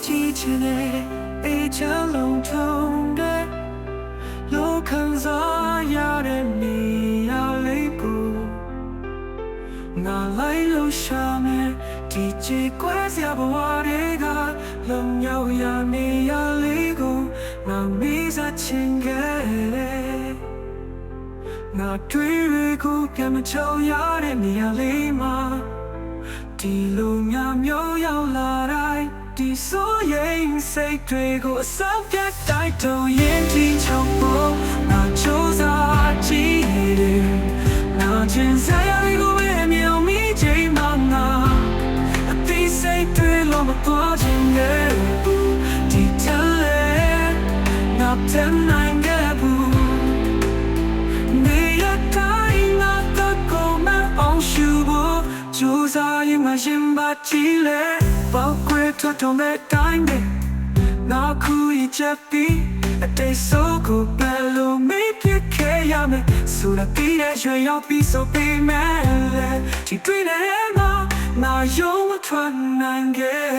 记起来，一切笼统的，路看着呀的你呀泪不，那来路上面，地基怪下不瓦的个，冷摇呀你呀泪不，那米在情个。ငါတွေ့ကိုပြန်မချောရတဲ့နေရာလေးမှာဒီလိုများမျိုးရောက်လာတိုင်းဒီဆိုရင်စိတ်တွေကိုအစပြတ်တိုက်တော့ရင်ဒီချောင်းပေါ်ငါချိုးစားကြည့်တယ်ငါချင်းစားရကိုပဲမြောင်မိချိန်မှငါအသေးစိတ်တွေလုံးမပေါ်ခြင်းနဲ့ဒီတလဲငါတမ်းနိုင်ခဲ့ဘူး就在阴霾先把积累，包括脱痛的တိုင်းပဲငါခုရချက်ပြီးအတိတ်ဆိုးကိုဘယ်လိုမေ့ပြခဲ့ရမယ်ဆိုတော့ဒီရဲ့ရွှေရောက်ပြီးဆိုပေးမယ်ဒီတွေ့နေမှာငါယုံမထွက်နိုင်ခဲ့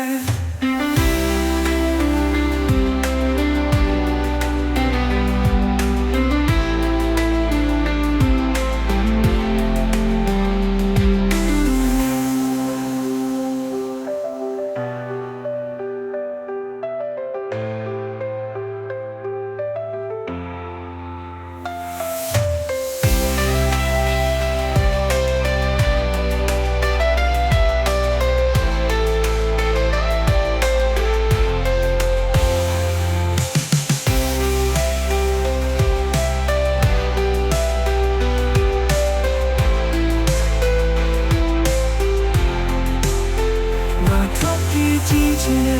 记起来，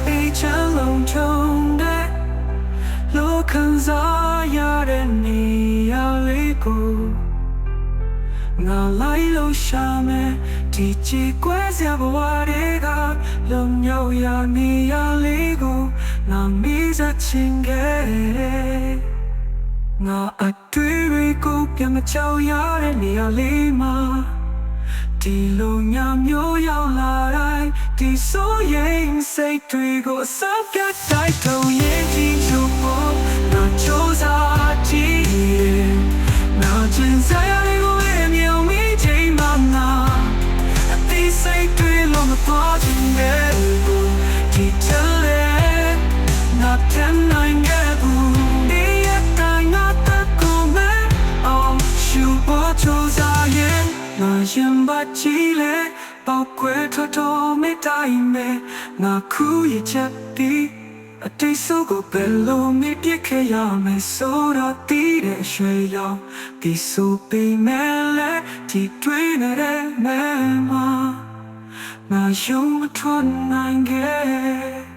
一切笼统的，路看着呀的你呀泪不，我来路上面，地基怪下不瓦的个，冷摇呀你呀泪不，我迷着情个，我爱对过变个脚呀的你呀泪嘛。ဒီလိုညမျိုးရောက်လာတိုင်းဒီဆိုရင်စိတ်တွေကိုစပြတ်တိုက်တော့ရင်ဒီချို့ပေါ်ငါချိုးစားကြည့်ငါကျင်စားရကိုမြောင်မိချိန်မှငါအသေးစိတ်တွေလုံးမပေါ်ခြင်းနဲ့ဒီတလဲငါတမ်းနိုင်ခဲ့ဘူးဒီရတိုင်းငါတက်ကိုမဲ့အောင်ရှူပေါ်ချိုးစားရင်ငါရင်ပါကြည့်လေပေါက်ကွဲထွက်တော်မေတ္တိုင်းမဲ့ငါခုရချက်ဒီအတိတ်ဆိုးကိုဘယ်လိုမြစ်ပြခဲ့ရမယ်ဆိုတော့တီးတဲ့ရွှေရောင်ဒီဆိုပေးမယ်လေဒီတွေ့နေတဲ့မဲမှာငါယုံမထွက်နိုင်ခဲ့